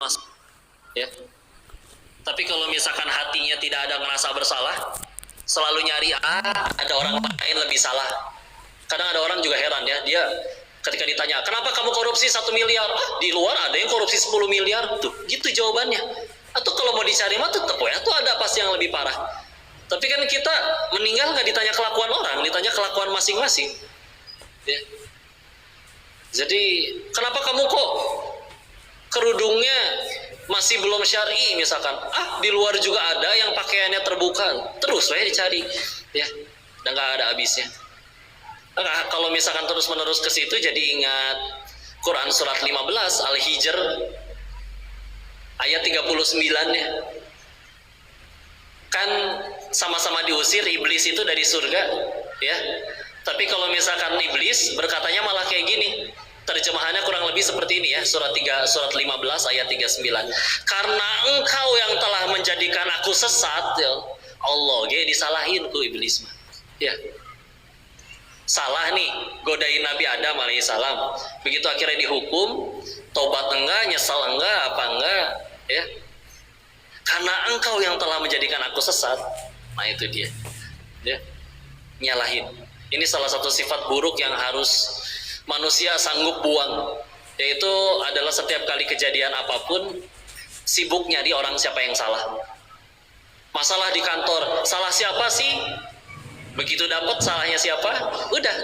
mas, ya. Tapi kalau misalkan hatinya tidak ada ngerasa bersalah, selalu nyari ada orang lain lebih salah. Kadang ada orang juga heran ya, dia ketika ditanya, kenapa kamu korupsi 1 miliar? Di luar ada yang korupsi 10 miliar. Tuh, gitu jawabannya. Atau kalau mau dicari mah tetap ya, tuh ada pasti yang lebih parah. Tapi kan kita meninggal nggak ditanya kelakuan orang, ditanya kelakuan masing-masing. Ya. Jadi, kenapa kamu kok kerudungnya masih belum syar'i misalkan? Di luar juga ada yang pakaiannya terbuka. Terus dicari, ya, dan nggak ada habisnya. Kalau misalkan terus-menerus ke situ, jadi ingat Quran surat 15 Al-Hijr ayat 39 ya. Kan sama-sama diusir iblis itu dari surga, ya. Tapi kalau misalkan iblis berkatanya malah kayak gini. Terjemahannya kurang lebih seperti ini ya, surat 15 ayat 39. Karena engkau yang telah menjadikan aku sesat, ya Allah, disalahin ku iblis mah. Ya. Salah nih, godain Nabi Adam alaihissalam. Begitu akhirnya dihukum, tobat enggak, nyesal enggak, apa enggak, ya. Karena engkau yang telah menjadikan aku sesat. Nah itu dia. Ya. Nyalahin. Ini salah satu sifat buruk yang harus manusia sanggup buang, yaitu adalah setiap kali kejadian apapun sibuk nyari orang siapa yang salah. Masalah di kantor, salah siapa sih? Begitu dapat salahnya siapa, udah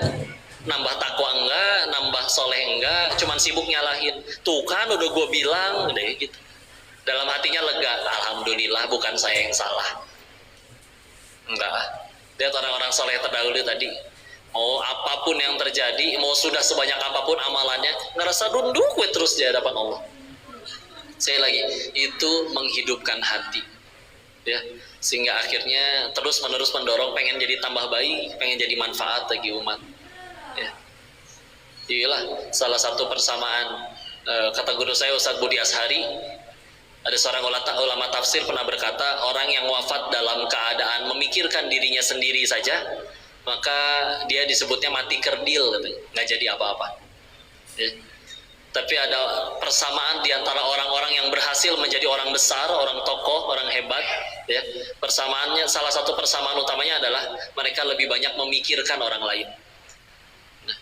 nambah takwa enggak, nambah soleh enggak, cuman sibuk nyalahin. Tuh kan udah gue bilang, udah gitu. Dalam hatinya lega, alhamdulillah bukan saya yang salah. Enggak. Lihat orang-orang soleh terdahulu tadi, mau apapun yang terjadi, mau sudah sebanyak apapun amalannya, ngerasa nunduk terus di hadapan Allah. Saya lagi, itu menghidupkan hati, ya, sehingga akhirnya terus-menerus mendorong pengen jadi tambah baik, pengen jadi manfaat bagi umat. Ya. Inilah salah satu persamaan, kata guru saya Ustadz Budi Ashari. Ada seorang ulama tafsir pernah berkata, orang yang wafat dalam keadaan memikirkan dirinya sendiri saja, maka dia disebutnya mati kerdil, nggak jadi apa-apa. Ya. Tapi ada persamaan di antara orang-orang yang berhasil menjadi orang besar, orang tokoh, orang hebat. Ya. Persamaannya, salah satu persamaan utamanya adalah mereka lebih banyak memikirkan orang lain. Nah,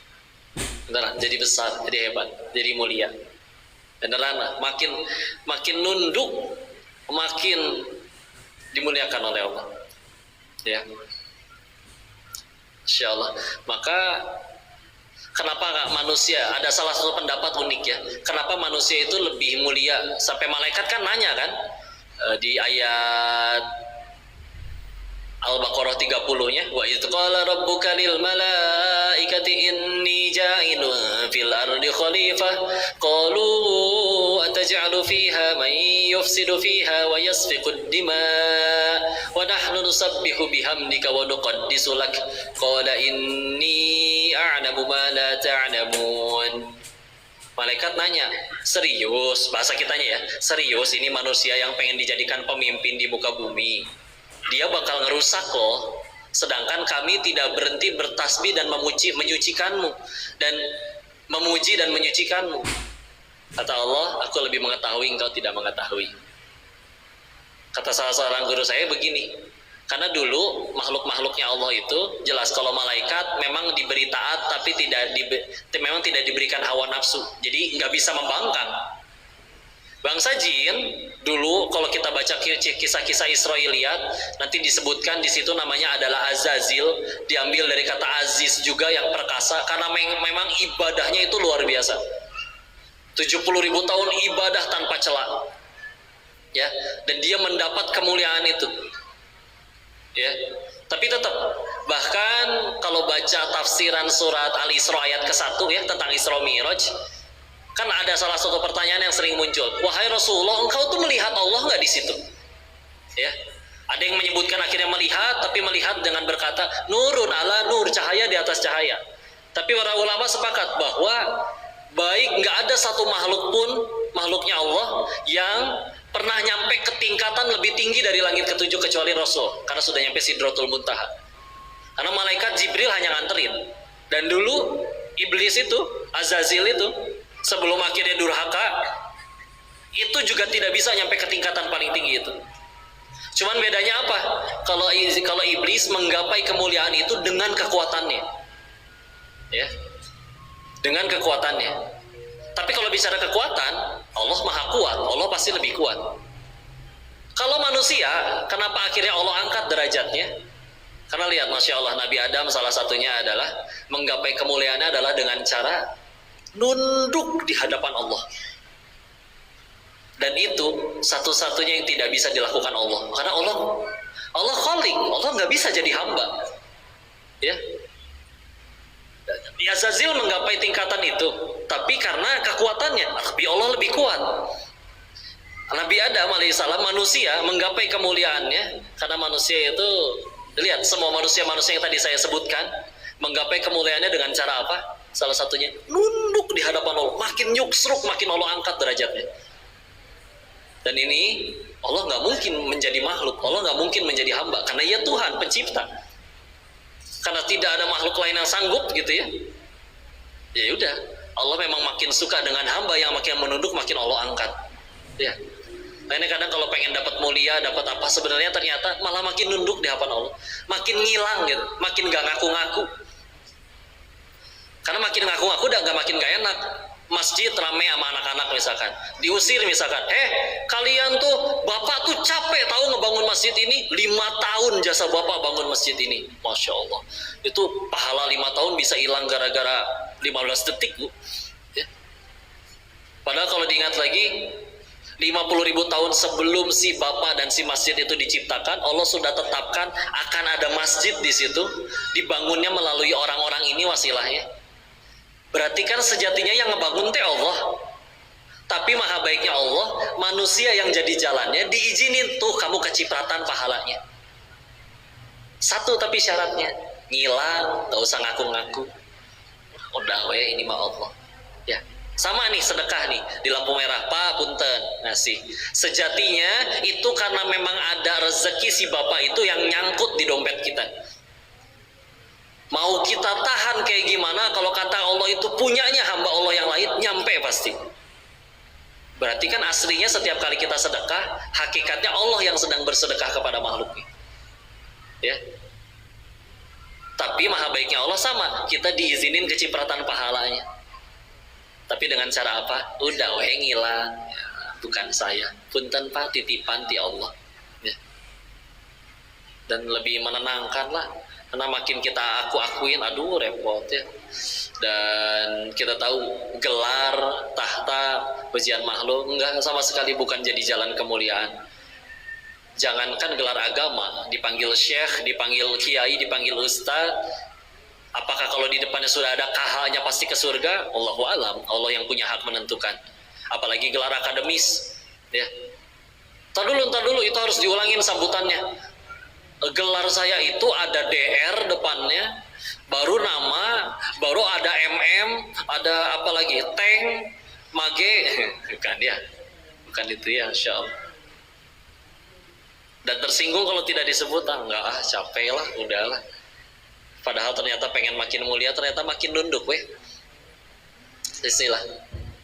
beneran, jadi besar, jadi hebat, jadi mulia. Beneran, makin nunduk, makin dimuliakan oleh Allah. Ya. Insya Allah. Maka kenapa manusia, ada salah satu pendapat unik ya, kenapa manusia itu lebih mulia, sampai malaikat kan nanya kan, di ayat Al-Baqarah 30-nya, wa idz qala rabbuka lil malaikati inni ja'ilun fil ardi khalifah qalu ataj'alu fiha man yufsidu fiha wa yasfiku ad-dima' wa nahnu nusabbihu bihamdika wa nuqaddisu lak qala inni a'lamu ma la ta'lamun. Malaikat nanya, serius, bahasa kitanya ya, serius ini manusia yang pengen dijadikan pemimpin di muka bumi, dia bakal ngerusak loh, sedangkan kami tidak berhenti bertasbih dan menyucikanmu, dan memuji dan menyucikanmu. Kata Allah, aku lebih mengetahui, engkau tidak mengetahui. Kata salah seorang guru saya begini, karena dulu makhluk-makhluknya Allah itu jelas kalau malaikat memang diberi taat, tapi memang tidak diberikan hawa nafsu, jadi nggak bisa membangkang. Bangsa jin dulu kalau kita baca kisah-kisah Israiliyat, nanti disebutkan di situ namanya adalah Azazil, diambil dari kata Aziz juga yang perkasa, karena memang ibadahnya itu luar biasa. 70.000 tahun ibadah tanpa celah. Ya, dan dia mendapat kemuliaan itu. Ya. Tapi tetap, bahkan kalau baca tafsiran surat Al-Isra ayat ke-1 ya, tentang Isra Mi'raj, kan ada salah satu pertanyaan yang sering muncul, wahai Rasulullah, engkau tuh melihat Allah nggak di situ? Ya, ada yang menyebutkan akhirnya melihat, tapi melihat dengan berkata nurun ala nur, cahaya di atas cahaya. Tapi para ulama sepakat bahwa baik nggak ada satu makhluk pun, makhluknya Allah yang pernah nyampe ke tingkatan lebih tinggi dari langit ketujuh kecuali Rasul, karena sudah nyampe Sidratul Muntaha. Karena malaikat Jibril hanya nganterin. Dan dulu iblis itu, Azazil itu, sebelum akhirnya durhaka, itu juga tidak bisa nyampe ke tingkatan paling tinggi itu. Cuman bedanya apa? Kalau iblis menggapai kemuliaan itu dengan kekuatannya, ya, dengan kekuatannya. Tapi kalau bicara kekuatan, Allah maha kuat, Allah pasti lebih kuat. Kalau manusia, kenapa akhirnya Allah angkat derajatnya? Karena lihat, Masya Allah, Nabi Adam salah satunya adalah menggapai kemuliaannya adalah dengan cara nunduk di hadapan Allah. Dan itu satu-satunya yang tidak bisa dilakukan Allah. Karena Allah Khalik, Allah nggak bisa jadi hamba. Ya, Yazazil menggapai tingkatan itu, tapi karena kekuatannya, tapi Allah lebih kuat. Nabi Adam alaihissalam manusia menggapai kemuliaannya karena manusia itu, lihat semua manusia-manusia yang tadi saya sebutkan menggapai kemuliaannya dengan cara apa? Salah satunya nunduk di hadapan Allah, makin nyuksruk makin Allah angkat derajatnya. Dan ini Allah nggak mungkin menjadi makhluk, Allah nggak mungkin menjadi hamba karena Ia Tuhan pencipta. Karena tidak ada makhluk lain yang sanggup gitu ya. Ya udah, Allah memang makin suka dengan hamba yang makin menunduk makin Allah angkat. Ya. Nah ini kadang kalau pengen dapat mulia, dapat apa, sebenarnya ternyata malah makin nunduk di hadapan Allah, makin ngilang gitu, makin gak ngaku-ngaku. Karena makin ngaku-ngaku udah gak makin gak enak. Masjid ramai sama anak-anak misalkan, diusir misalkan, kalian tuh bapak tuh capek tahu ngebangun masjid ini, 5 tahun jasa bapak bangun masjid ini, Masya Allah, itu pahala 5 tahun bisa hilang gara-gara 15 detik bu. Ya. Padahal kalau diingat lagi 50.000 tahun sebelum si bapak dan si masjid itu diciptakan, Allah sudah tetapkan akan ada masjid di situ, dibangunnya melalui orang-orang ini wasilahnya. Berarti kan sejatinya yang ngebangun teh Allah. Tapi maha baiknya Allah, manusia yang jadi jalannya diizinin tuh kamu kecipratan pahalanya. Satu tapi syaratnya, ngilang, gak usah ngaku-ngaku. Udah we ini mah Allah. Ya. Sama nih sedekah nih di lampu merah, Pak punten ngasih. Sejatinya itu karena memang ada rezeki si bapak itu yang nyangkut di dompet kita. Mau kita tahan kayak gimana, kalau kata Allah itu punyanya hamba Allah yang lain, nyampe pasti. Berarti kan aslinya setiap kali kita sedekah, hakikatnya Allah yang sedang bersedekah kepada makhluknya. Ya. Tapi maha baiknya Allah sama, kita diizinin kecipratan pahalanya. Tapi dengan cara apa? Udah weh ngilang, ya, bukan saya. Punten Pak, titipan ti Allah. Ya. Dan lebih menenangkan lah. Karena makin kita akuin, aduh repot ya. Dan kita tahu gelar, tahta, pujian makhluk enggak sama sekali bukan jadi jalan kemuliaan. Jangankan gelar agama, dipanggil syekh, dipanggil kiai, dipanggil ustaz, apakah kalau di depannya sudah ada KH-nya pasti ke surga? Allahu alam, Allah yang punya hak menentukan. Apalagi gelar akademis, ya. Tar dulu itu harus diulangin sambutannya. Gelar saya itu ada DR depannya, baru nama, baru ada MM, ada apa lagi, tank, mage, bukan ya, bukan itu ya, Insya Allah. Dan tersinggung kalau tidak disebut, enggak capek lah, udahlah. Padahal ternyata pengen makin mulia, ternyata makin nunduk, weh. Istilah.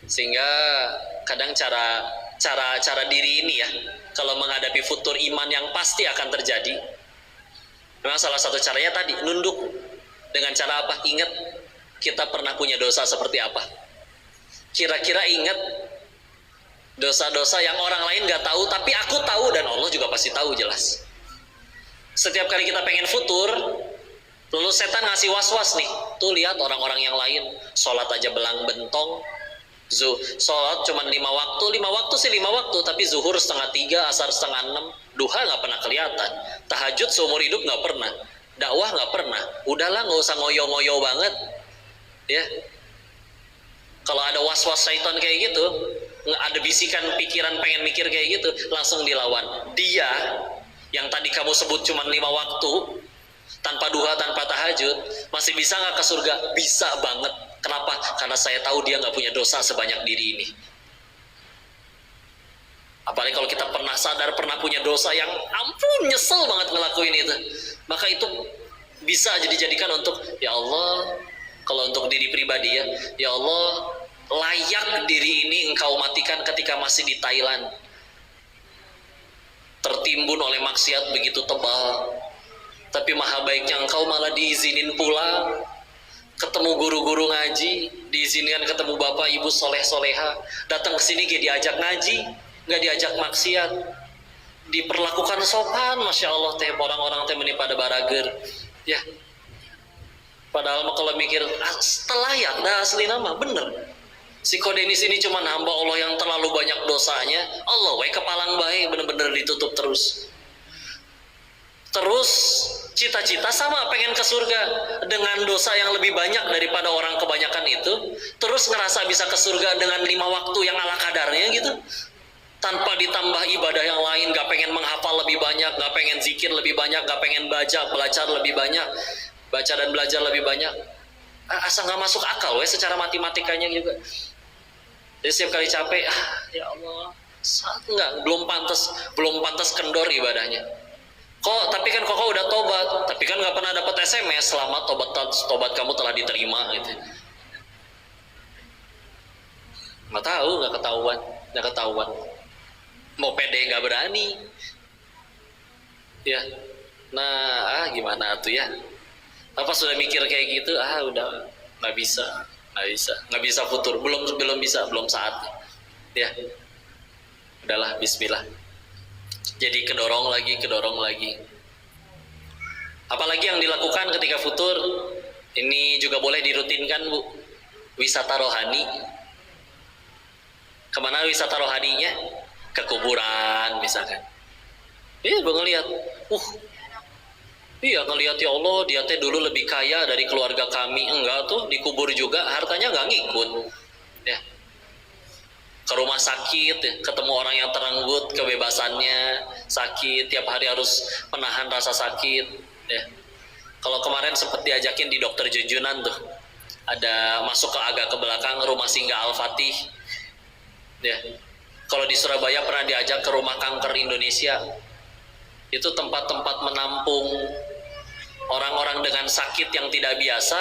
Sehingga kadang cara diri ini ya, kalau menghadapi futur iman yang pasti akan terjadi. Memang salah satu caranya tadi, nunduk. Dengan cara apa? Ingat, kita pernah punya dosa seperti apa. Kira-kira ingat dosa-dosa yang orang lain gak tahu, tapi aku tahu dan Allah juga pasti tahu jelas. Setiap kali kita pengen futur, lalu setan ngasih was-was nih. Tuh lihat orang-orang yang lain, sholat aja belang bentong. Sholat cuma 5 waktu sih 5 waktu, tapi zuhur 2:30, asar 5:30, duha gak pernah kelihatan, tahajud seumur hidup gak pernah, dakwah gak pernah. Udahlah gak usah ngoyo-ngoyo banget ya. Kalau ada was-was syaitan kayak gitu, ada bisikan pikiran pengen mikir kayak gitu, langsung dilawan. Dia yang tadi kamu sebut cuma 5 waktu, tanpa duha, tanpa tahajud, masih bisa gak ke surga? Bisa banget. Kenapa? Karena saya tahu dia nggak punya dosa sebanyak diri ini. Apalagi kalau kita pernah sadar, pernah punya dosa yang ampun nyesel banget ngelakuin itu, maka itu bisa dijadikan untuk, ya Allah, kalau untuk diri pribadi ya Allah, layak diri ini engkau matikan ketika masih di Thailand, tertimbun oleh maksiat begitu tebal, tapi maha baiknya engkau malah diizinin pulang, ketemu guru-guru ngaji, diizinkan ketemu bapak ibu soleh-soleha, datang ke sini gak diajak ngaji, gak diajak maksiat, diperlakukan sopan, masya Allah teh orang-orang teh meni pada barager, ya. Padahal mah kalau mikir setelah ya, dah asli nama bener. Si Kodenis ini cuma hamba Allah yang terlalu banyak dosanya. Allah, we kepalang baik, bener-bener ditutup terus. Terus cita-cita sama pengen ke surga dengan dosa yang lebih banyak daripada orang kebanyakan itu. Terus ngerasa bisa ke surga dengan 5 waktu yang ala kadarnya gitu. Tanpa ditambah ibadah yang lain, gak pengen menghafal lebih banyak, gak pengen zikir lebih banyak, gak pengen belajar lebih banyak, baca dan belajar lebih banyak. Asa gak masuk akal we secara matematikanya juga. Jadi setiap kali capek, ya Allah, belum pantas kendor ibadahnya. Kok tapi kan kok udah tobat, tapi kan nggak pernah dapat SMS selamat tobat kamu telah diterima gitu. Nggak ketahuan. Mau pede nggak berani. Ya, nah gimana tuh ya? Apa sudah mikir kayak gitu? Udah nggak bisa futur, belum bisa, belum saat. Ya, udahlah, Bismillah. Jadi kedorong lagi. Apalagi yang dilakukan ketika futur, ini juga boleh dirutinkan, Bu. Wisata rohani. Kemana wisata rohaninya? Ke kuburan misalkan. Iya, Bu ngeliat. Iya ngeliat, ya Allah, dia teh dulu lebih kaya dari keluarga kami. Enggak tuh, dikubur juga, hartanya nggak ngikut. Ya. Ke rumah sakit, ketemu orang yang terenggut kebebasannya, sakit, tiap hari harus menahan rasa sakit. Ya. Kalau kemarin sempat diajakin di dokter Junjunan tuh, ada masuk ke agak ke belakang rumah singgah Al-Fatih. Ya. Kalau di Surabaya pernah diajak ke rumah kanker Indonesia. Itu tempat-tempat menampung orang-orang dengan sakit yang tidak biasa,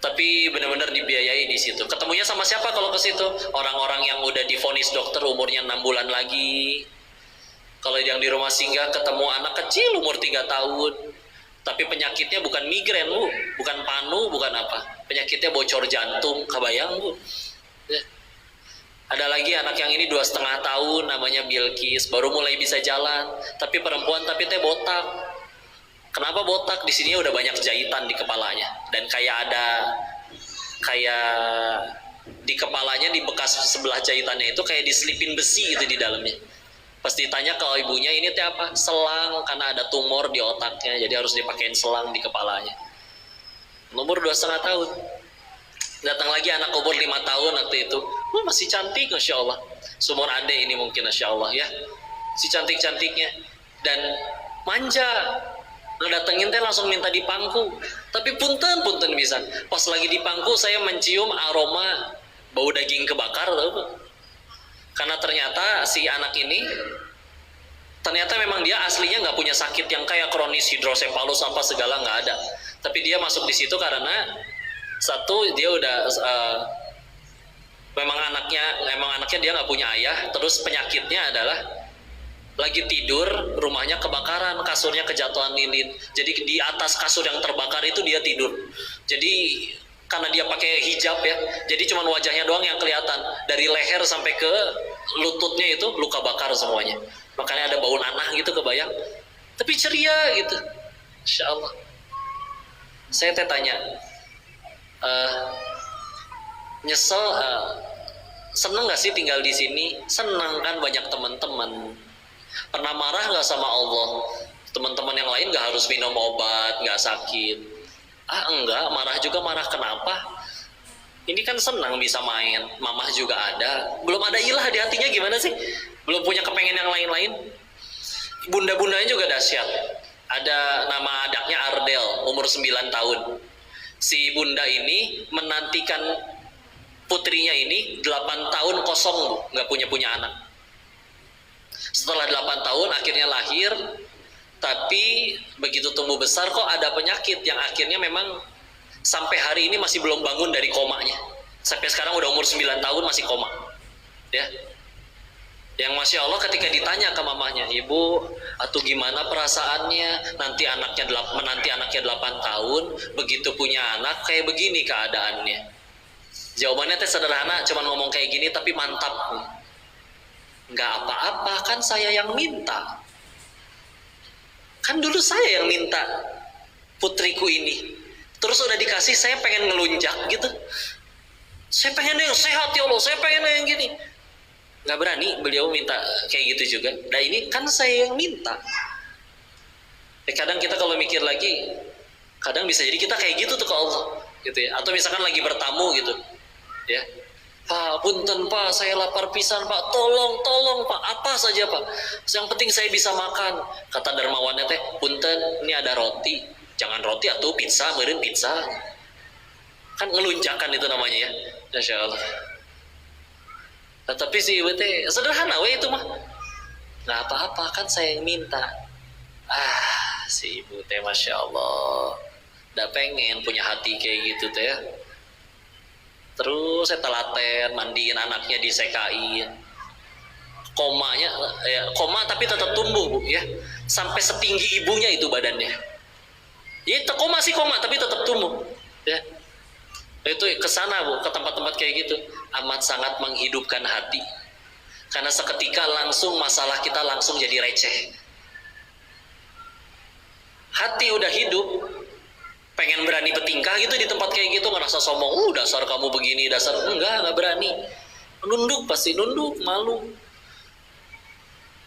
tapi benar-benar dibiayai di situ. Ketemunya sama siapa kalau ke situ? Orang-orang yang udah divonis dokter umurnya 6 bulan lagi. Kalau yang di rumah singgah ketemu anak kecil umur 3 tahun, tapi penyakitnya bukan migrain, Bu, bukan panu, bukan apa. Penyakitnya bocor jantung, kebayang, Bu. Ya. Ada lagi anak yang ini 2,5 tahun, namanya Bilkis, baru mulai bisa jalan, tapi perempuan tapi teh botak. Kenapa botak? Di sini udah banyak jahitan di kepalanya, dan kayak di kepalanya, di bekas sebelah jahitannya itu kayak diselipin besi itu di dalamnya. Pas ditanya ke ibunya, ini teh apa? Selang, karena ada tumor di otaknya, jadi harus dipakein selang di kepalanya. Umur 2,5 tahun. Datang lagi anak umur 5 tahun waktu itu, masih cantik, Masya Allah. Sumur ade ini mungkin, Masya Allah ya. Si cantik-cantiknya. Dan manja. Ngedatengin teh langsung minta dipangku. Tapi punten bisa. Pas lagi dipangku saya mencium aroma bau daging kebakar. Karena ternyata si anak ini, ternyata memang dia aslinya nggak punya sakit yang kayak kronis hidrosepalus apa segala, nggak ada. Tapi dia masuk di situ karena satu, dia udah memang anaknya dia nggak punya ayah. Terus penyakitnya adalah lagi tidur rumahnya kebakaran, kasurnya kejatuhan lilin. Jadi di atas kasur yang terbakar itu dia tidur. Jadi karena dia pakai hijab ya, jadi cuma wajahnya doang yang kelihatan. Dari leher sampai ke lututnya itu luka bakar semuanya. Makanya ada bau nanah gitu, kebayang. Tapi ceria gitu, Insya Allah. Saya tanya, nyesel, seneng gak sih tinggal di sini? Senang kan, banyak teman-teman. Pernah marah gak sama Allah? Teman-teman yang lain gak harus minum obat, gak sakit. Enggak, marah juga. Marah kenapa? Ini kan senang bisa main, mamah juga ada. Belum ada ilah di hatinya, gimana sih? Belum punya kepengen yang lain-lain. Bunda-bundanya juga dahsyat. Ada nama adaknya Ardel, umur 9 tahun. Si bunda ini menantikan putrinya ini 8 tahun kosong, Bu, nggak punya anak. Setelah 8 tahun akhirnya lahir, tapi begitu tumbuh besar kok ada penyakit yang akhirnya memang sampai hari ini masih belum bangun dari komanya. Sampai sekarang udah umur 9 tahun masih koma. Ya. Yang Masya Allah ketika ditanya ke mamanya, ibu, atau gimana perasaannya nanti anaknya 8 tahun, begitu punya anak kayak begini keadaannya. Jawabannya teh sederhana, cuman ngomong kayak gini tapi mantap. Nggak apa-apa, kan saya yang minta. Kan dulu saya yang minta putriku ini. Terus udah dikasih, saya pengen ngelunjak gitu. Saya pengen yang sehat ya Allah, saya pengen yang gini. Nggak berani beliau minta kayak gitu juga. Nah ini kan saya yang minta. Kadang kita kalau mikir lagi, kadang bisa jadi kita kayak gitu tuh ke Allah, gitu ya. Atau misalkan lagi bertamu gitu, ya. Pak, punten Pak, saya lapar pisan Pak, tolong Pak, apa saja Pak. Yang penting saya bisa makan. Kata dermawannya teh, punten, ini ada roti. Jangan roti atau pizza, meureun pizza. Kan ngelunjakan itu namanya ya. Masya Allah. Nah, tapi si ibu teh sederhana we itu mah. Nggak apa-apa, kan saya yang minta. Si ibu teh Masya Allah. Udah pengen punya hati kayak gitu teh ya. Terus saya telaten, mandiin anaknya, disekain. Komanya, ya, koma tapi tetap tumbuh bu ya. Sampai setinggi ibunya itu badannya. Ya koma sih koma tapi tetap tumbuh. Ya. Itu kesana bu, ke tempat-tempat kayak gitu. Amat sangat menghidupkan hati. Karena seketika langsung masalah kita langsung jadi receh. Hati udah hidup, pengen berani bertingkah gitu di tempat kayak gitu, ngerasa sombong, dasar kamu begini, dasar enggak berani. Nunduk, pasti nunduk, malu.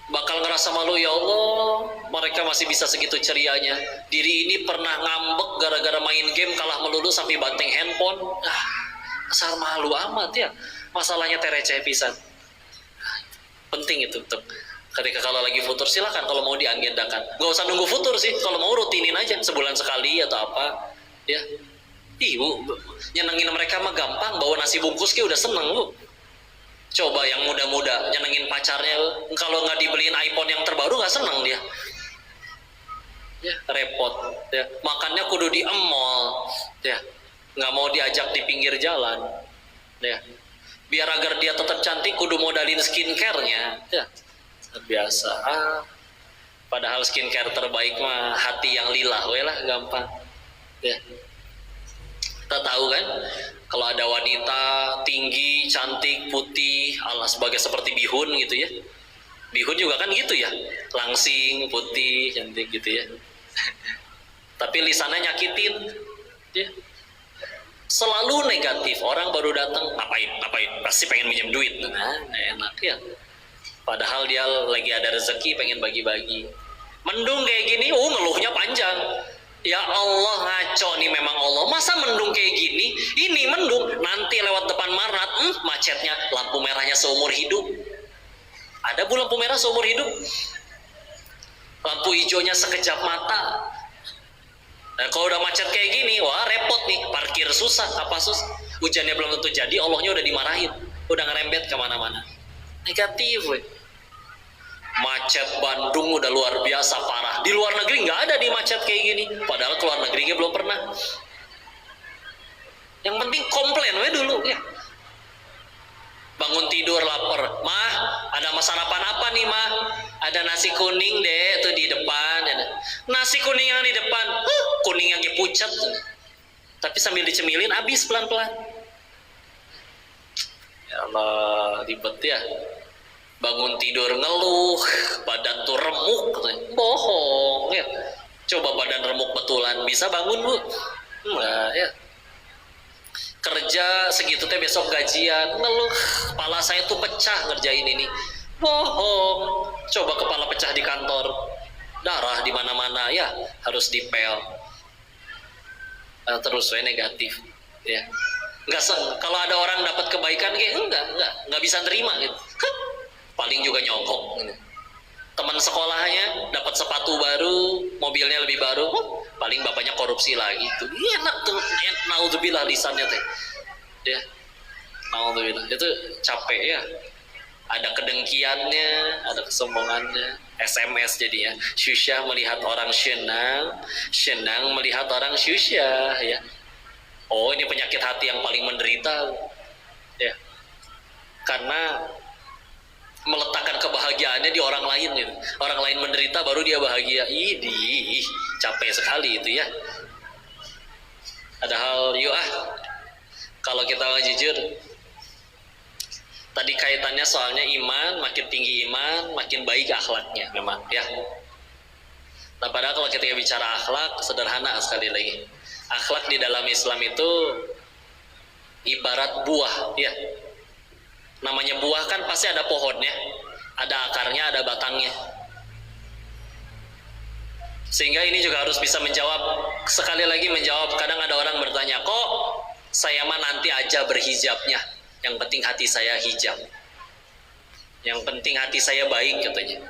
Bakal ngerasa malu, ya Allah, mereka masih bisa segitu cerianya. Diri ini pernah ngambek gara-gara main game kalah melulu sampai banting handphone. Asal malu amat ya. Masalahnya receh pisan. Penting itu tuh. Ketika kalau lagi futur silakan kalau mau diagendakan. Gak usah nunggu futur sih, kalau mau rutinin aja sebulan sekali atau apa. Ya. Ibu nyenengin mereka mah gampang, bawa nasi bungkus udah seneng bu. Coba yang muda-muda nyenengin pacarnya, kalau nggak dibeliin iPhone yang terbaru nggak seneng dia. Ya, repot. Ya, makannya kudu di mall. Ya, nggak mau diajak di pinggir jalan. Ya, biar agar dia tetap cantik kudu modalin skincare-nya. Ya, biasa. Padahal skincare terbaik mah hati yang lillah, we lah gampang. Ya. Kita tahu kan, kalau ada wanita tinggi, cantik, putih, Allah sebagai seperti bihun gitu ya. Bihun juga kan gitu ya, langsing, putih, cantik gitu ya. Tapi lisannya nyakitin, ya. Selalu negatif. Orang baru datang, ngapain, pasti pengen minjem duit. Nah, enak ya. Padahal dia lagi ada rezeki, pengen bagi-bagi. Mendung kayak gini, ngeluhnya panjang. Ya Allah, ngaco nih memang Allah. Masa mendung kayak gini? Ini mendung, nanti lewat depan Marnat, macetnya, lampu merahnya seumur hidup. Ada bu lampu merah seumur hidup? Lampu hijaunya sekejap mata. Nah, kalau udah macet kayak gini, wah repot nih. Parkir susah, apa susah? Hujannya belum tentu jadi, Allahnya udah dimarahin. Udah ngerembet kemana-mana. Negatif, we. Macet Bandung udah luar biasa parah. Di luar negeri nggak ada di macet kayak gini. Padahal ke luar negerinya belum pernah. Yang penting komplain we dulu ya. Bangun tidur lapar, mah ada sarapan apa nih mah? Ada nasi kuning deh tuh di depan. Nasi kuning yang di depan, kuning yang pucat. Tapi sambil dicemilin habis pelan-pelan. Ya Allah, ribet ya. Bangun tidur ngeluh, badan tuh remuk, bohong ya. Coba badan remuk betulan, bisa bangun bu? Enggak ya. Kerja segitu teh besok gajian, ngeluh, kepala saya tuh pecah ngerjain ini, bohong. Coba kepala pecah di kantor, darah di mana-mana ya, harus dipel. Terus saya negatif, ya. Kalau ada orang dapat kebaikan kayak enggak bisa terima gitu. Paling juga nyogok gitu. Teman sekolahnya dapat sepatu baru, mobilnya lebih baru, paling bapaknya korupsi lagi tuh. Enak tuh, naudzubillah lisannya teh. Ya. Naudzubillah. Itu capek ya. Ada kedengkiannya, ada kesombongannya. SMS jadinya. Syusyah melihat orang senang melihat orang syusyah ya. Oh, ini penyakit hati yang paling menderita, ya, karena meletakkan kebahagiaannya di orang lain gitu. Orang lain menderita baru dia bahagia. Idih, capek sekali itu ya. Padahal kalau kita jujur, tadi kaitannya soalnya iman, makin tinggi iman, makin baik akhlaknya memang ya. Nah, padahal kalau kita bicara akhlak, sederhana sekali lagi. Akhlak di dalam Islam itu ibarat buah ya. Namanya buah kan pasti ada pohonnya, ada akarnya, ada batangnya. Sehingga ini juga harus bisa menjawab, sekali lagi menjawab. Kadang ada orang bertanya, kok saya mah nanti aja berhijabnya, yang penting hati saya hijab, yang penting hati saya baik katanya.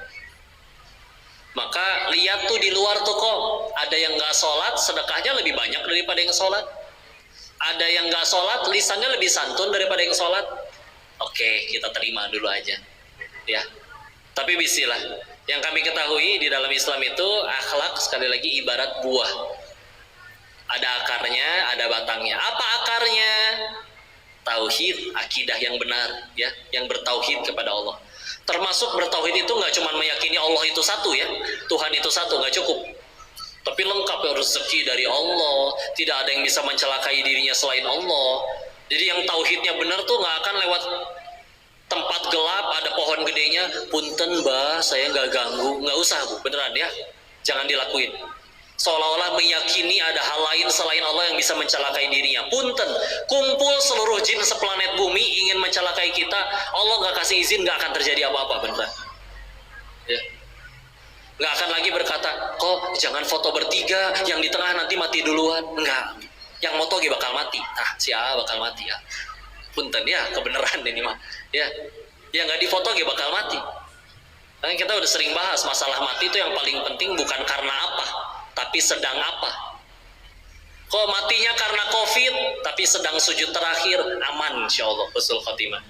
Maka lihat tuh di luar tuh, kok ada yang gak sholat sedekahnya lebih banyak daripada yang sholat, ada yang gak sholat lisannya lebih santun daripada yang sholat. Oke, kita terima dulu aja ya. Tapi bismillah, yang kami ketahui di dalam Islam itu akhlak sekali lagi ibarat buah, ada akarnya, ada batangnya. Apa akarnya? Tauhid, akidah yang benar ya, yang bertauhid kepada Allah. Termasuk bertauhid itu nggak cuma meyakini Allah itu satu ya, Tuhan itu satu, nggak cukup, tapi lengkap ya, rezeki dari Allah, tidak ada yang bisa mencelakai dirinya selain Allah. Jadi yang tauhidnya benar tuh nggak akan lewat tempat gelap ada pohon gedenya, punten mbah saya nggak ganggu, nggak usah bu, beneran ya, jangan dilakuin. Seolah-olah meyakini ada hal lain selain Allah yang bisa mencelakai dirinya. Punten, kumpul seluruh jin seplanet bumi ingin mencelakai kita, Allah nggak kasih izin, nggak akan terjadi apa-apa, beneran ya. Nggak akan lagi berkata, kok jangan foto bertiga, yang di tengah nanti mati duluan. Enggak, yang moto bakal mati, si A bakal mati ya. Punten ya, kebenaran ini mah ya, yang nggak difoto bakal mati. Karena kita udah sering bahas masalah mati itu yang paling penting bukan karena apa, tapi sedang apa. Kok matinya karena COVID, tapi sedang sujud terakhir, aman insya Allah, husnul khotimah.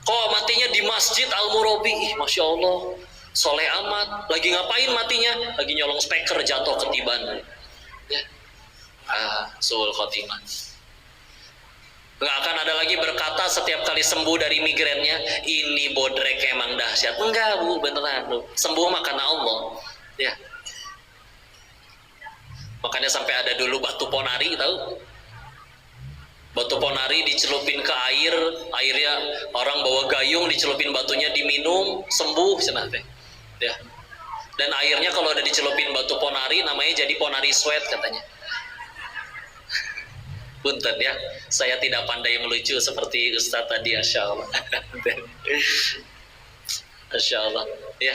Kok matinya di Masjid Al-Murabi, Masya Allah, soleh amat. Lagi ngapain matinya? Lagi nyolong speaker, jatuh ketiban ya. Husnul khotimah. Nggak akan ada lagi berkata setiap kali sembuh dari migrennya, ini bodrek emang dahsyat. Enggak bu, beneran bu, sembuh mah karena Allah ya. Makanya sampai ada dulu batu ponari, tahu? Batu ponari dicelupin ke air, airnya orang bawa gayung, dicelupin batunya, diminum, sembuh cenah teh ya. Dan airnya kalau udah dicelupin batu ponari namanya jadi ponari sweat katanya. Punten ya, saya tidak pandai melucu seperti Ustadz tadi, Masya Allah. Masya Allah ya.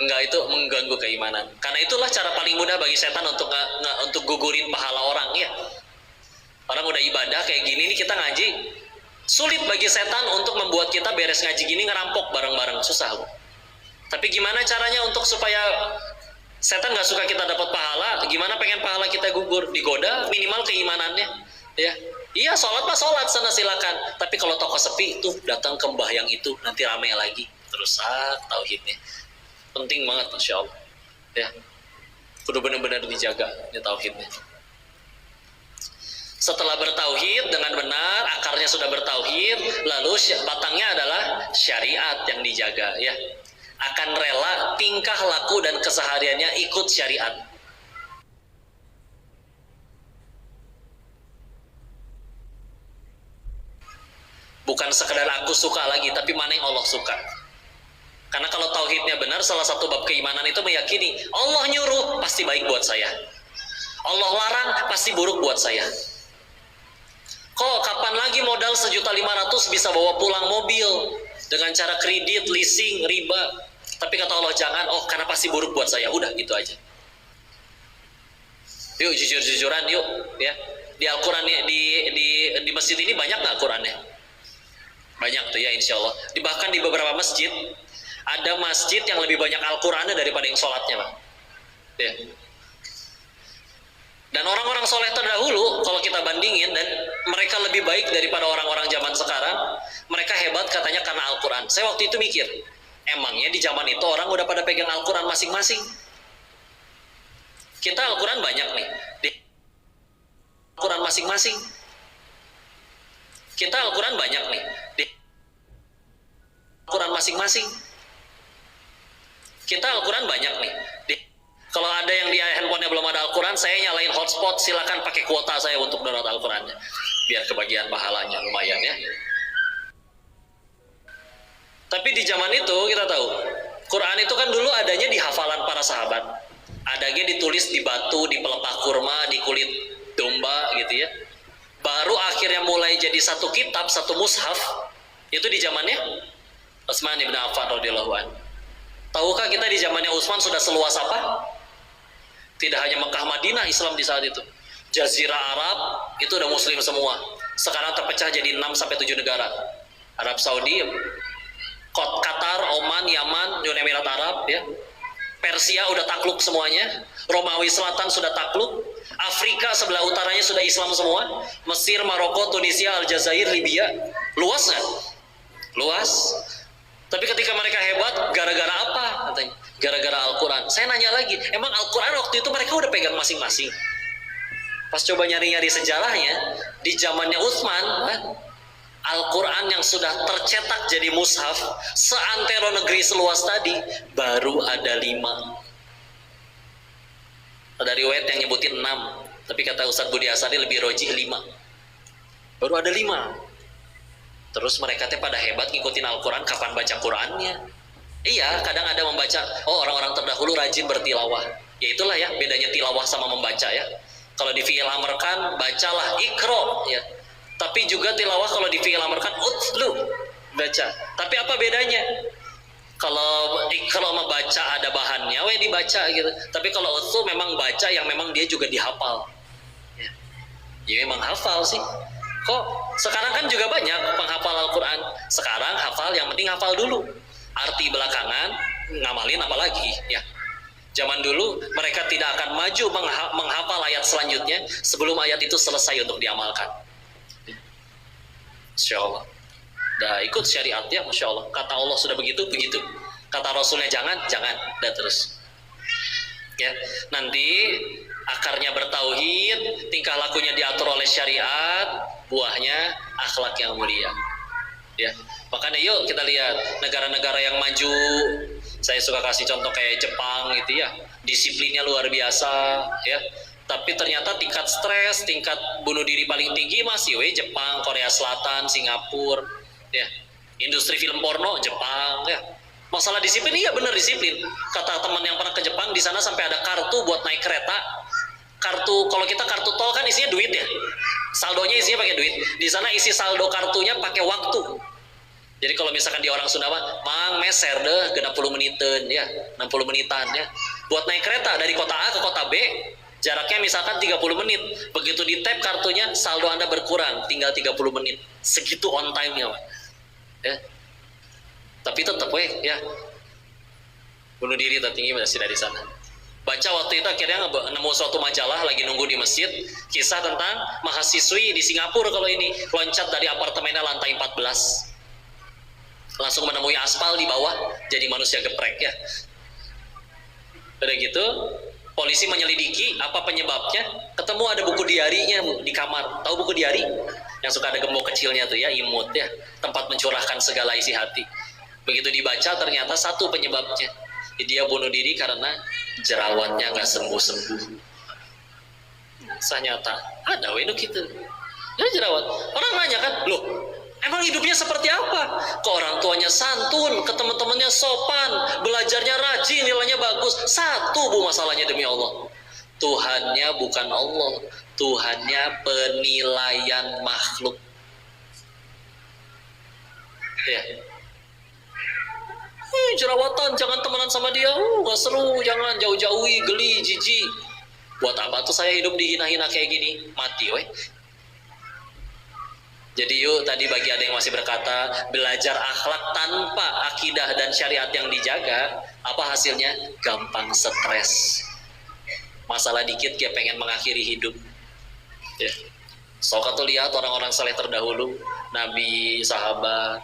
Enggak, itu mengganggu keimanan. Karena itulah cara paling mudah bagi setan untuk gugurin pahala orang ya. Orang udah ibadah kayak gini nih, kita ngaji, sulit bagi setan untuk membuat kita beres ngaji gini ngerampok bareng-bareng, susah bu. Tapi gimana caranya untuk supaya setan nggak suka kita dapat pahala? Gimana pengen pahala kita gugur? Digoda minimal keimanannya ya. Iya, sholat mah sholat sana silakan, tapi kalau toko sepi tuh datang ke mbah yang itu, nanti rame lagi, terus tauhidnya penting banget, Masya Allah ya. Kudu benar-benar dijaga ya tauhidnya. Setelah bertauhid dengan benar, akarnya sudah bertauhid, lalu batangnya adalah syariat yang dijaga ya. Akan rela tingkah laku dan kesehariannya ikut syariat. Bukan sekedar aku suka lagi, tapi mana yang Allah suka. Karena kalau tauhidnya benar, salah satu bab keimanan itu meyakini Allah nyuruh pasti baik buat saya, Allah larang pasti buruk buat saya. Kok kapan lagi modal 1.500.000 bisa bawa pulang mobil dengan cara kredit, leasing, riba? Tapi kata Allah jangan, karena pasti buruk buat saya. Udah gitu aja. Yuk jujur-jujuran yuk ya. Di Al-Quran di masjid ini banyak nggak Qurannya? Banyak tuh ya, insya Allah. Bahkan di beberapa masjid ada masjid yang lebih banyak Al-Qurannya daripada yang sholatnya Pak ya. Dan orang-orang soleh terdahulu kalau kita bandingin, dan mereka lebih baik daripada orang-orang zaman sekarang. Mereka hebat katanya karena Al-Quran. Saya waktu itu mikir, emangnya di zaman itu orang udah pada pegang Al-Quran masing-masing? Kita Al-Quran banyak nih, Al-Quran masing-masing. Kita Al-Quran banyak nih. Di Al-Quran masing-masing. Kita Al-Quran banyak nih. Kalau ada yang di handphonenya belum ada Al-Quran, saya nyalain hotspot, silakan pakai kuota saya untuk download Al-Qurannya. Biar kebagian pahalanya lumayan ya. Tapi di zaman itu kita tahu, Quran itu kan dulu adanya di hafalan para sahabat. Adanya ditulis di batu, di pelepah kurma, di kulit domba gitu ya. Baru akhirnya mulai jadi satu kitab, satu mushaf. Itu di zamannya Utsman bin Affan radhiyallahu anhu. Tahukah kita di zamannya Utsman sudah seluas apa? Tidak hanya Mekah Madinah Islam di saat itu. Jazirah Arab itu udah muslim semua. Sekarang terpecah jadi 6 sampai 7 negara. Arab Saudi, Qatar, Oman, Yaman, Uni Emirat Arab ya. Persia udah takluk semuanya. Romawi Selatan sudah takluk. Afrika sebelah utaranya sudah Islam semua. Mesir, Maroko, Tunisia, Aljazair, Libya. Luas nggak? Luas. Tapi ketika mereka hebat, gara-gara apa? Katanya, gara-gara Al-Quran. Saya nanya lagi, emang Al-Quran waktu itu mereka udah pegang masing-masing? Pas coba nyari-nyari sejarahnya, di zamannya Utsman, Al-Quran yang sudah tercetak jadi mushaf, seantero negeri seluas tadi, baru ada 5. Ada riwayat yang nyebutin 6, tapi kata Ustadz Budi Asari lebih rojih 5. Baru ada 5. Terus mereka pada hebat ngikutin Al-Quran, kapan baca Qurannya? Iya, kadang ada membaca, orang-orang terdahulu rajin bertilawah. Ya itulah ya, bedanya tilawah sama membaca ya. Kalau di fi'il amarkan, bacalah, ikro ya. Tapi juga tilawah kalau di fi'il amarkan, utlu, baca. Tapi apa bedanya? Kalau ikro membaca ada bahannya, dibaca gitu. Tapi kalau utlu memang baca yang memang dia juga dihafal. Ya memang hafal sih. Kok sekarang kan juga banyak penghafal Al-Quran. Sekarang hafal, yang penting hafal dulu. Arti belakangan, ngamalin apalagi ya. Zaman dulu mereka tidak akan maju menghafal ayat selanjutnya sebelum ayat itu selesai untuk diamalkan. Insya Allah. Dah ikut syariatnya, Masya Allah. Kata Allah sudah begitu, begitu. Kata Rasulnya jangan, dah terus. Ya, nanti akarnya bertauhid, tingkah lakunya diatur oleh syariat, buahnya akhlak yang mulia. Ya, makanya yuk kita lihat negara-negara yang maju. Saya suka kasih contoh kayak Jepang gitu ya, disiplinnya luar biasa ya. Tapi ternyata tingkat stres, tingkat bunuh diri paling tinggi masih Jepang, Korea Selatan, Singapura, ya. Industri film porno Jepang ya. Masalah disiplin, iya bener disiplin. Kata teman yang pernah ke Jepang, di sana sampai ada kartu buat naik kereta. Kartu, kalau kita kartu tol kan isinya duit ya. Saldonya isinya pakai duit. Di sana isi saldo kartunya pakai waktu. Jadi kalau misalkan di orang Sunda mah, mang meser deh, 60 menitan ya, 60 menitan ya. Buat naik kereta dari kota A ke kota B, jaraknya misalkan 30 menit. Begitu di tap kartunya, saldo Anda berkurang, tinggal 30 menit. Segitu on time-nya, ya. Tapi tetap ya, bunuh diri tertinggi masih dari sana. Baca waktu itu akhirnya nemu suatu majalah lagi nunggu di masjid, kisah tentang mahasiswi di Singapura kalau ini loncat dari apartemennya lantai 14, langsung menemui aspal di bawah, jadi manusia geprek ya. Udah gitu polisi menyelidiki apa penyebabnya, ketemu ada buku diarinya di kamar. Tahu buku diari yang suka ada gembok kecilnya tuh ya, imut ya, tempat mencurahkan segala isi hati. Begitu dibaca ternyata satu penyebabnya, dia bunuh diri karena jerawatnya nggak sembuh-sembuh. Nyata ada itu gitu ya, jerawat. Orang nanya kan, loh emang hidupnya seperti apa? Ke orang tuanya santun, ke teman-temannya sopan, belajarnya rajin, nilainya bagus. Satu bu masalahnya demi Allah, Tuhannya bukan Allah, Tuhannya penilaian makhluk ya. Jerawatan, jangan temenan sama dia, gak seru, jangan, jauh-jauhi, geli, jijik. Buat apa tuh saya hidup dihina-hina kayak gini? Mati weh. Jadi yuk, tadi bagi ada yang masih berkata belajar akhlak tanpa akidah dan syariat yang dijaga, apa hasilnya? Gampang stres, masalah dikit dia pengen mengakhiri hidup ya. Sok tuh lihat orang-orang saleh terdahulu, nabi, sahabat,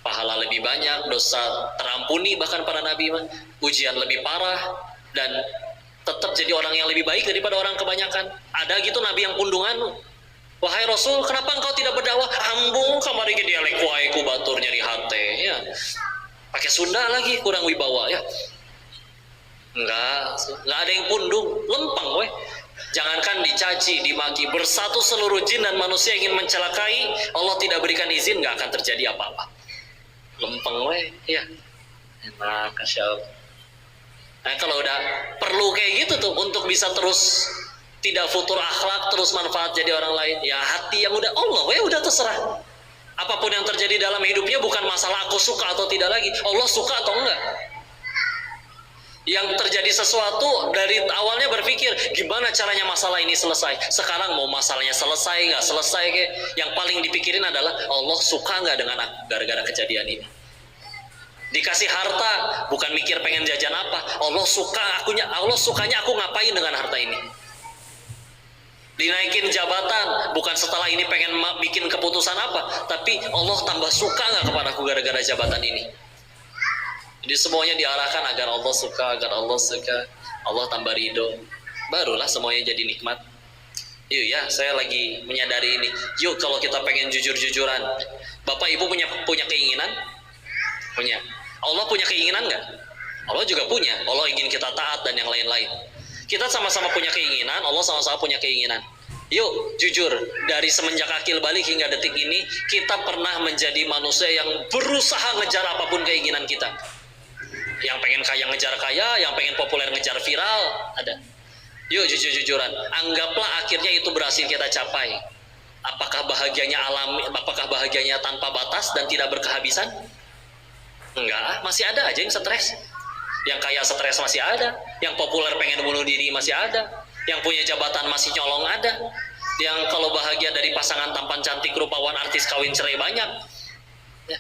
pahala lebih banyak, dosa terampuni, bahkan para nabi ujian lebih parah, dan tetap jadi orang yang lebih baik daripada orang kebanyakan. Ada gitu nabi yang pundungan, wahai Rasul, kenapa engkau tidak berdakwah? Ambung kamari ge dialek wae ku batur nyari hate ya. Pakai Sunda lagi, kurang wibawa ya. Enggak ada yang pundung, lempeng weh. Jangankan dicaci, dimaki, bersatu seluruh jin dan manusia ingin mencelakai, Allah tidak berikan izin, nggak akan terjadi apa-apa. Lempeng weh ya. Enak, Masya Allah. Nah kalau udah perlu kayak gitu tuh untuk bisa terus tidak futur akhlak, terus manfaat jadi orang lain, ya hati yang udah Allah udah terserah. Apapun yang terjadi dalam hidupnya bukan masalah aku suka atau tidak lagi, Allah suka atau enggak. Yang terjadi sesuatu dari awalnya berpikir gimana caranya masalah ini selesai. Sekarang mau masalahnya selesai nggak selesai, yang paling dipikirin adalah Allah suka nggak dengan aku gara-gara kejadian ini. Dikasih harta bukan mikir pengen jajan apa, Allah sukanya aku ngapain dengan harta ini. Dinaikin jabatan bukan setelah ini pengen bikin keputusan apa, tapi Allah tambah suka nggak kepada aku gara-gara jabatan ini. Jadi semuanya diarahkan agar Allah suka, Allah tambah ridho, barulah semuanya jadi nikmat. Yuk ya, saya lagi menyadari ini. Yuk kalau kita pengen jujur-jujuran, Bapak Ibu punya keinginan? Punya. Allah punya keinginan nggak? Allah juga punya. Allah ingin kita taat dan yang lain-lain. Kita sama-sama punya keinginan, Allah sama-sama punya keinginan. Yuk, jujur, dari semenjak akil balik hingga detik ini, kita pernah menjadi manusia yang berusaha ngejar apapun keinginan kita. Yang pengen kaya ngejar kaya, yang pengen populer ngejar viral, ada. Yuk, jujur-jujuran, anggaplah akhirnya itu berhasil kita capai. Apakah bahagianya alami, apakah bahagianya tanpa batas dan tidak berkehabisan? Enggak, masih ada aja yang stres. Yang kaya stres masih ada, yang populer pengen bunuh diri masih ada, yang punya jabatan masih nyolong ada, yang kalau bahagia dari pasangan tampan cantik rupawan artis kawin cerai banyak ya.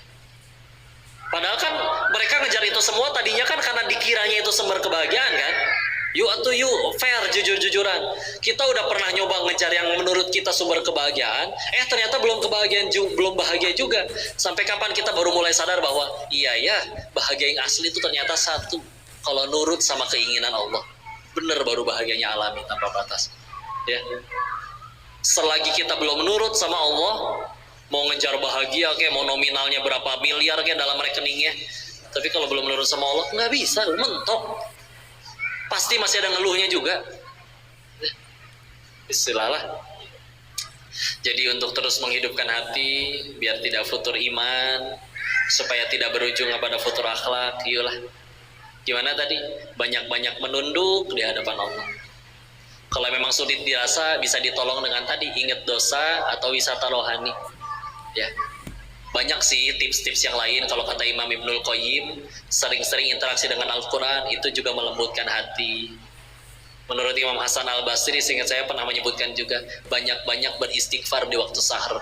Padahal kan mereka ngejar itu semua tadinya kan karena dikiranya itu sumber kebahagiaan kan. Yuk fair, jujur-jujuran, kita udah pernah nyoba ngejar yang menurut kita sumber kebahagiaan, ternyata belum bahagia juga. Sampai kapan kita baru mulai sadar bahwa iya ya, bahagia yang asli itu ternyata satu, kalau nurut sama keinginan Allah. Bener baru bahagianya alami tanpa batas ya. Selagi kita belum nurut sama Allah, mau ngejar bahagia kayak mau nominalnya berapa miliar kayak dalam rekeningnya, tapi kalau belum nurut sama Allah nggak bisa, mentok. Pasti masih ada ngeluhnya juga. Istilahlah. Jadi untuk terus menghidupkan hati, biar tidak futur iman, supaya tidak berujung pada futur akhlak, iyalah. Gimana tadi? Banyak-banyak menunduk di hadapan Allah. Kalau memang sulit dirasa, bisa ditolong dengan tadi, ingat dosa atau wisata rohani. Ya. Banyak sih tips-tips yang lain. Kalau kata Imam Ibnul Qayyim, sering-sering interaksi dengan Al-Quran itu juga melembutkan hati. Menurut Imam Hasan Al-Basri, seingat saya pernah menyebutkan juga, banyak-banyak beristighfar di waktu sahur.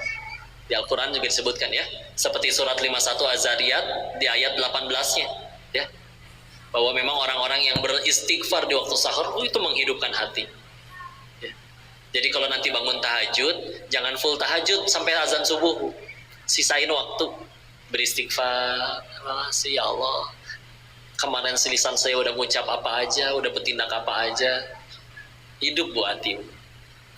Di Al-Quran juga disebutkan ya, seperti surat 51 Az-Zariyat di ayat 18-nya ya, bahwa memang orang-orang yang beristighfar di waktu sahur itu menghidupkan hati ya. Jadi kalau nanti bangun tahajud, jangan full tahajud sampai azan subuh, sisain waktu beristighfar. Masih ya Allah, kemarin lisan saya udah ngucap apa aja, udah bertindak apa aja. Hidup bu hati.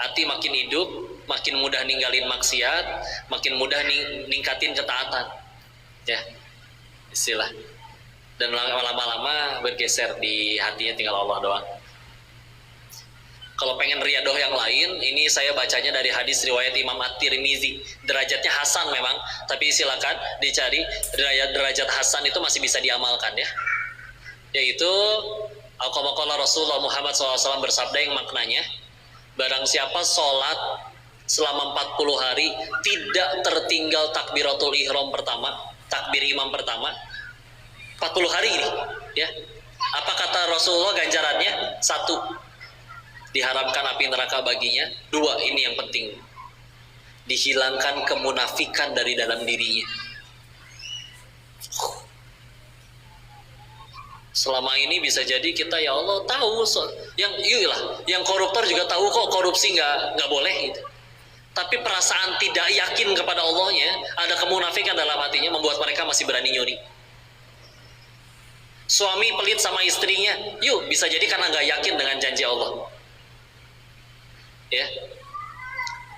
Hati makin hidup, makin mudah ninggalin maksiat, makin mudah ningkatin ketaatan. Ya, istilah. Dan lama-lama bergeser di hatinya tinggal Allah doang. Kalau pengen riadoh yang lain, ini saya bacanya dari hadis riwayat Imam At-Tirmizi. Derajatnya Hasan memang, tapi silakan dicari derajat Hasan itu masih bisa diamalkan ya. Yaitu Al-Qamaqala Rasulullah Muhammad SAW bersabda yang maknanya, barang siapa sholat selama 40 hari tidak tertinggal takbiratul ihram pertama, takbir imam pertama, 40 hari ini ya. Apa kata Rasulullah ganjarannya? 1, diharamkan api neraka baginya. 2, ini yang penting, dihilangkan kemunafikan dari dalam dirinya. Selama ini bisa jadi kita ya Allah tahu yang koruptor juga tahu kok korupsi nggak boleh gitu. Tapi perasaan tidak yakin kepada Allahnya, ada kemunafikan dalam hatinya, membuat mereka masih berani nyuri. Suami pelit sama istrinya, yuk bisa jadi karena nggak yakin dengan janji Allah. Ya,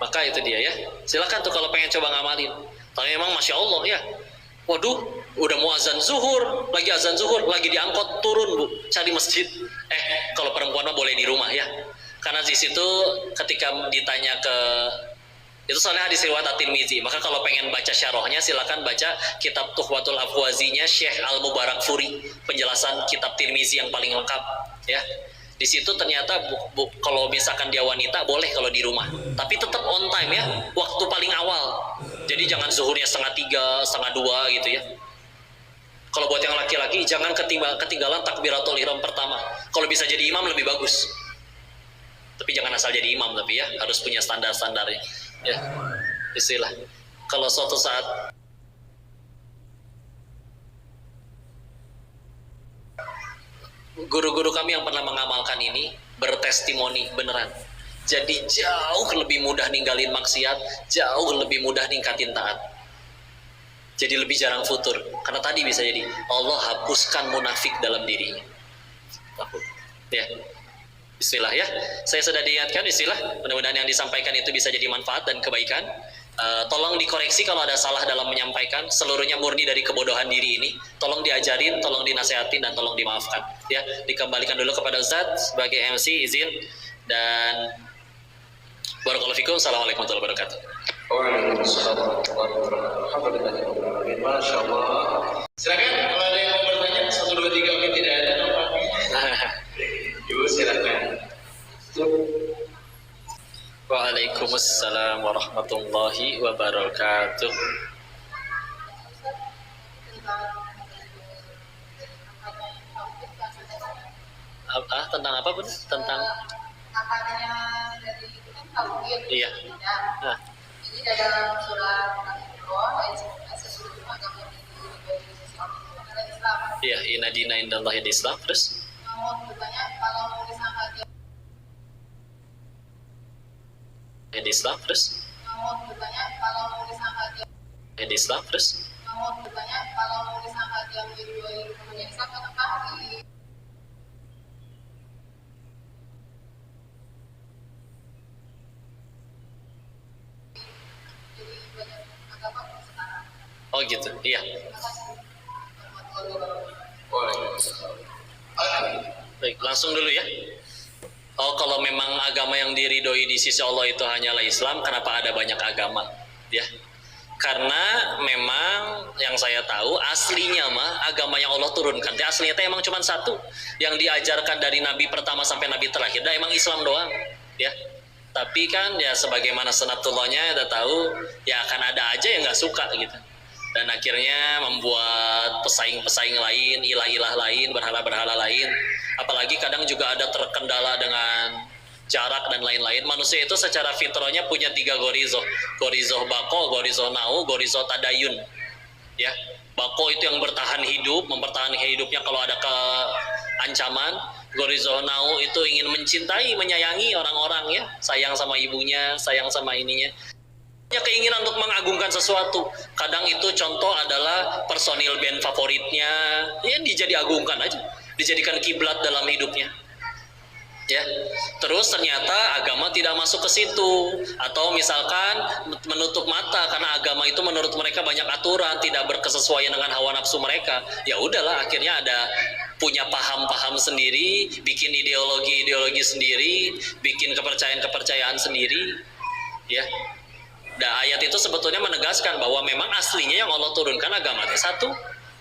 maka itu dia ya. Silakan tuh kalau pengen coba ngamalin. Tapi memang masya Allah ya. Waduh, udah mau azan zuhur, lagi diangkut turun bu, cari masjid. Kalau perempuan mah boleh di rumah ya. Karena di situ ketika ditanya ke itu soalnya hadis riwayat At-Tirmizi. Maka kalau pengen baca syarahnya silakan baca kitab Tuhfatul Afwazinya Syekh Al-Mubarakfuri, penjelasan kitab Tirmizi yang paling lengkap ya. Di situ ternyata kalau misalkan dia wanita boleh kalau di rumah, tapi tetap on time ya, waktu paling awal. Jadi jangan zuhurnya 1:30, 1:30 gitu ya. Kalau buat yang laki-laki jangan ketinggalan takbiratul ihram pertama. Kalau bisa jadi imam lebih bagus. Tapi jangan asal jadi imam, tapi ya harus punya standar-standarnya. Ya, istilah. Kalau suatu saat guru-guru kami yang pernah mengamalkan ini bertestimoni beneran. Jadi jauh lebih mudah ninggalin maksiat, jauh lebih mudah ningkatin taat. Jadi lebih jarang futur. Karena tadi bisa jadi Allah hapuskan munafik dalam dirinya. Ya. Bismillah ya. Saya sudah diingatkan istilah. Mudah-mudahan yang disampaikan itu bisa jadi manfaat dan kebaikan. Tolong dikoreksi kalau ada salah dalam menyampaikan. Seluruhnya murni dari kebodohan diri ini. Tolong diajarin, tolong dinasehatin, dan tolong dimaafkan. Ya, dikembalikan dulu kepada Ustaz sebagai MC, izin dan barakallahu fikum. Assalamualaikum warahmatullahi wabarakatuh. Waalaikumsalam warahmatullahi wabarakatuh. Masya Allah. Silakan kalau ada yang mau bertanya 1, 2, 3, oke tidak ada nampaknya. Ibu silakan. Waalaikumsalam warahmatullahi wabarakatuh. Tentang apa pun? Tentang katanya dari itu kan tauhid. Iya. Nah, ini dalam surat Al-Imran ayat 11 sesungguhnya agama itu dari sisi Allah adalah Islam. Iya, inna dina indallahi Islam. Terus? Namun bertanya kalau disangka dia Islam. Terus? namun bertanya kalau disangka dia Islam. Terus? namun bertanya kalau disangka dia menjadi hukumnya Islam kenapa di jadi banyak agama sekarang. Oh gitu. Iya. Terima kasih warahmatullahi wabarakatuh. Waalaikumsalam. Baik, langsung dulu ya. Oh, kalau memang agama yang diridhoi di sisi Allah itu hanyalah Islam, kenapa ada banyak agama? Ya. Karena memang yang saya tahu aslinya mah agama yang Allah turunkan, aslinya itu emang cuma satu yang diajarkan dari Nabi pertama sampai Nabi terakhir, emang Islam doang, ya. Tapi kan ya sebagaimana sunatullahnya udah tahu, ya akan ada aja yang nggak suka gitu. Dan akhirnya membuat pesaing-pesaing lain, ilah-ilah lain, berhala-berhala lain. Apalagi kadang juga ada terkendala dengan jarak dan lain-lain. Manusia itu secara fitrahnya punya 3 gorizoh. Gorizoh bako, gorizoh nau, gorizoh tadayun. Ya, bako itu yang bertahan hidup, mempertahankan hidupnya kalau ada keancaman. Gorizoh nau itu ingin mencintai, menyayangi orang-orang ya, sayang sama ibunya, sayang sama ininya. Keinginan untuk mengagungkan sesuatu. Kadang itu contoh adalah personil band favoritnya, ya dijadi agungkan aja, dijadikan kiblat dalam hidupnya. Ya, terus ternyata agama tidak masuk ke situ, atau misalkan menutup mata karena agama itu menurut mereka banyak aturan, tidak berkesesuaian dengan hawa nafsu mereka. Ya udahlah, akhirnya ada punya paham-paham sendiri, bikin ideologi-ideologi sendiri, bikin kepercayaan-kepercayaan sendiri. Ya. Nah, ayat itu sebetulnya menegaskan bahwa memang aslinya yang Allah turunkan agama itu satu,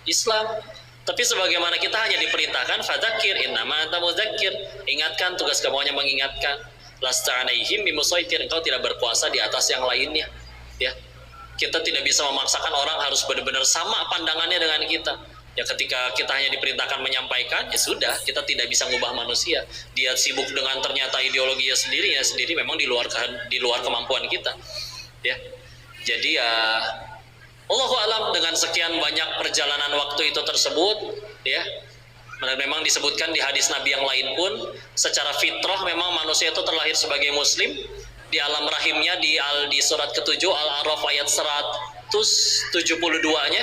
Islam. Tapi sebagaimana kita hanya diperintahkan fadzakir innama anta mudzakir, ingatkan, tugas kamu hanya mengingatkan. Lasta 'alaihim bimusaitir, engkau tidak berkuasa di atas yang lainnya. Ya. Kita tidak bisa memaksakan orang harus benar-benar sama pandangannya dengan kita. Ya ketika kita hanya diperintahkan menyampaikan, ya sudah, kita tidak bisa mengubah manusia. Dia sibuk dengan ternyata ideologinya sendiri memang di luar kemampuan kita. Ya, jadi ya Allahu alam dengan sekian banyak perjalanan waktu itu tersebut, ya, memang disebutkan di hadis Nabi yang lain pun, secara fitrah memang manusia itu terlahir sebagai Muslim di alam rahimnya di surat ke-7 Al-A'raf ayat 172-nya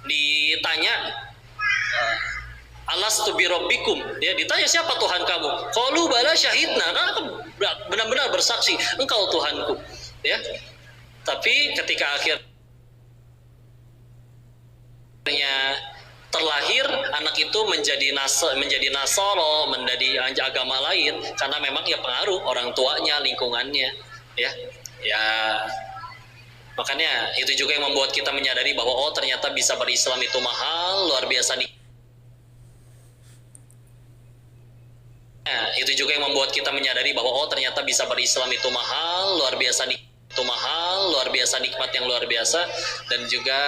ditanya alastu birabbikum, ya ditanya siapa Tuhan kamu, qalu bala syahidna, nah, benar-benar bersaksi engkau Tuhanku, ya. Tapi ketika akhirnya terlahir anak itu menjadi nasoro, menjadi agama lain karena memang ya pengaruh orang tuanya, lingkungannya, ya. Makanya itu juga yang membuat kita menyadari bahwa oh ternyata bisa berislam itu mahal, luar biasa itu juga yang membuat kita menyadari bahwa oh ternyata bisa berislam itu mahal, luar biasa nikmat yang luar biasa. Dan juga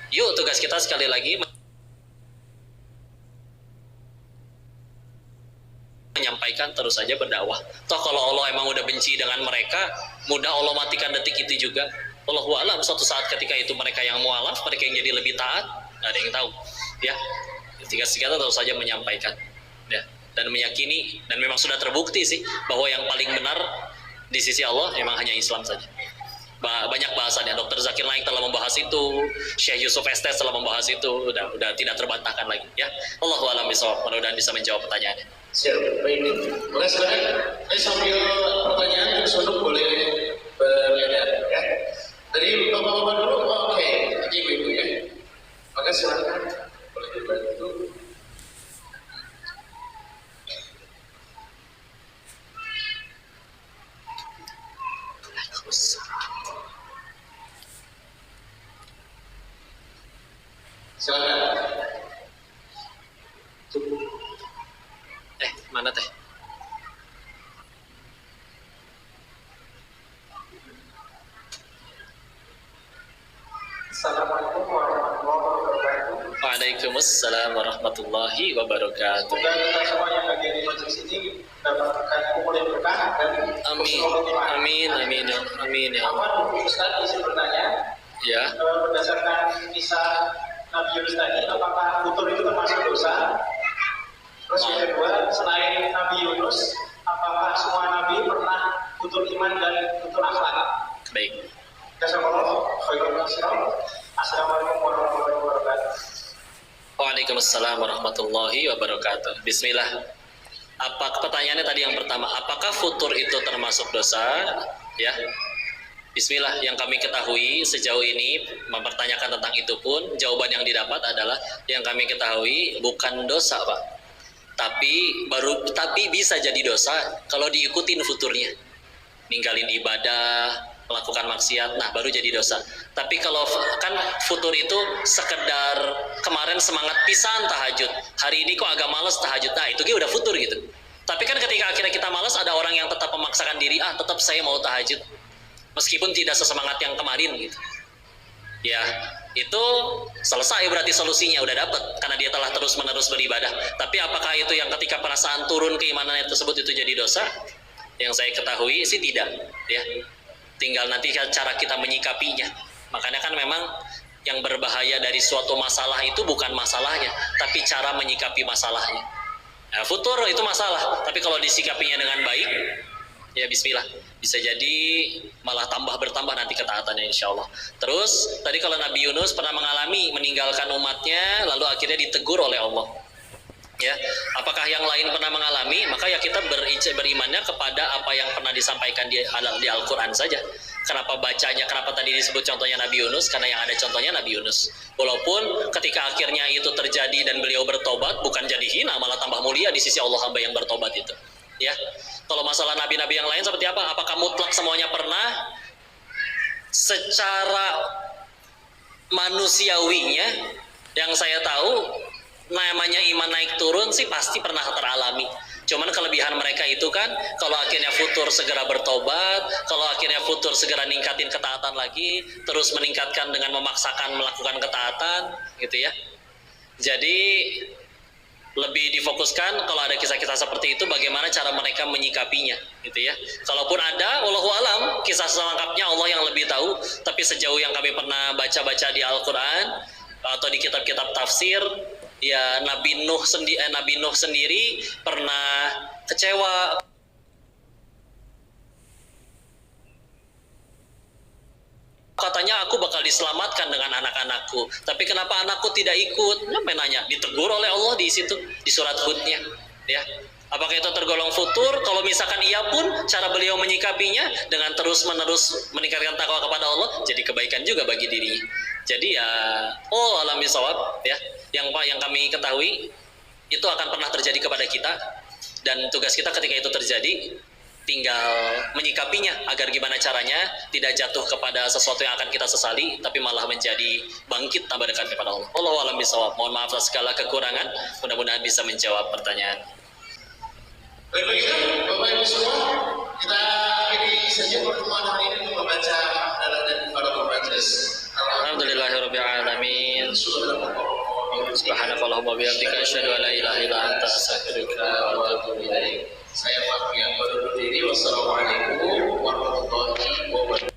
yuk tugas kita sekali lagi menyampaikan, terus saja berdakwah. Toh kalau Allah emang udah benci dengan mereka, mudah Allah matikan detik itu juga. Wallahu a'lam, suatu saat ketika itu mereka yang mualaf, mereka yang jadi lebih taat, nggak ada yang tahu, ya. Tugas kita terus saja menyampaikan, ya, dan meyakini, dan memang sudah terbukti sih bahwa yang paling benar di sisi Allah memang hanya Islam saja. Banyak bahasannya, Dr. Zakir Naik telah membahas itu, Syekh Yusuf Estes telah membahas itu, udah tidak terbantahkan lagi, ya. Allahu a'lam bishawab, mudah-mudahan bisa menjawab pertanyaannya. Siap, baik. Oke, silakan. Sambil pertanyaan terus untuk boleh beredar, ya. Dari bapak-bapak dulu, oke, ibu-ibu ya. Maka silakan boleh dibantu. Silakan. Mana teh? Assalamualaikum warahmatullahi wabarakatuh. Waalaikumsalam warahmatullahi wabarakatuh. Semoga kita semua yang hadir di majelis ini mendapatkan umur yang berkah dan Amin, amin, amin, amin ya Allah. Aman, Ustaz izin bertanya. Ya. Berdasarkan kisah Nabi Yunus tadi, apakah futur itu termasuk dosa? Terus yang kedua, selain Nabi Yunus, apakah semua nabi pernah futur iman dan futur akhlak? Baik. Assalamualaikum warahmatullahi wabarakatuh. Waalaikumsalam warahmatullahi wabarakatuh. Bismillah. Pertanyaannya tadi yang pertama, apakah futur itu termasuk dosa? Ya. Bismillah, yang kami ketahui sejauh ini mempertanyakan tentang itu pun jawaban yang didapat adalah yang kami ketahui bukan dosa, Pak. Tapi bisa jadi dosa kalau diikutin futurnya. Ninggalin ibadah, melakukan maksiat, nah baru jadi dosa. Tapi kalau kan futur itu sekedar kemarin semangat pisan tahajud, hari ini kok agak males tahajud, nah itu dia udah futur gitu. Tapi kan ketika akhirnya kita males, ada orang yang tetap memaksakan diri, tetap saya mau tahajud, meskipun tidak sesemangat yang kemarin gitu. Ya, itu selesai berarti solusinya udah dapat karena dia telah terus-menerus beribadah. Tapi apakah itu yang ketika perasaan turun keimanannya tersebut itu jadi dosa? Yang saya ketahui sih tidak, ya. Tinggal nanti cara kita menyikapinya. Makanya kan memang yang berbahaya dari suatu masalah itu bukan masalahnya, tapi cara menyikapi masalahnya. Nah, futur itu masalah, tapi kalau disikapinya dengan baik, ya bismillah, bisa jadi malah bertambah nanti ketaatannya insya Allah. Terus tadi kalau Nabi Yunus pernah mengalami meninggalkan umatnya lalu akhirnya ditegur oleh Allah, ya. Apakah yang lain pernah mengalami? Maka ya kita berimannya kepada apa yang pernah disampaikan di Al-Quran saja. Kenapa tadi disebut contohnya Nabi Yunus? Karena yang ada contohnya Nabi Yunus. Walaupun ketika akhirnya itu terjadi dan beliau bertobat, bukan jadi hina, malah tambah mulia di sisi Allah hamba yang bertobat itu, ya. Kalau masalah nabi-nabi yang lain seperti apa? Apakah mutlak semuanya pernah? Secara manusiawinya yang saya tahu, namanya iman naik turun sih pasti pernah teralami. Cuman kelebihan mereka itu kan kalau akhirnya futur segera bertobat, kalau akhirnya futur segera ningkatin ketaatan lagi, terus meningkatkan dengan memaksakan melakukan ketaatan, gitu ya. Jadi lebih difokuskan kalau ada kisah-kisah seperti itu bagaimana cara mereka menyikapinya, gitu ya. Kalaupun ada, wallahu alam, kisah selengkapnya Allah yang lebih tahu. Tapi sejauh yang kami pernah baca-baca di Al-Quran atau di kitab-kitab tafsir, ya Nabi Nuh sendiri pernah kecewa Katanya aku bakal diselamatkan dengan anak-anakku, tapi kenapa anakku tidak ikut? Nanya, ditegur oleh Allah di situ, di surat Hud-nya, ya. Apakah itu tergolong futur? Kalau misalkan iya pun, cara beliau menyikapinya dengan terus-menerus meningkatkan takwa kepada Allah, jadi kebaikan juga bagi dirinya. Jadi ya, alam bisawab, ya. Yang kami ketahui itu akan pernah terjadi kepada kita, dan tugas kita ketika itu terjadi tinggal menyikapinya agar gimana caranya tidak jatuh kepada sesuatu yang akan kita sesali, tapi malah menjadi bangkit tambah dekat kepada Allah. Wallahu a'lam bishawab. Mohon maaf atas segala kekurangan, mudah-mudahan bisa menjawab pertanyaan. Baik begitu, Bapak Ibu semua, kita akhiri saja pertemuan hari ini dengan membaca hamdalah dan para majelis. Alhamdulillahirabbil alamin. Subhanakallahumma wa bihamdika asyhadu an la ilaha illa anta astaghfiruka wa atubu ilaik. Saya Pak yang baru berdiri. Wassalamualaikum warahmatullahi wabarakatuh.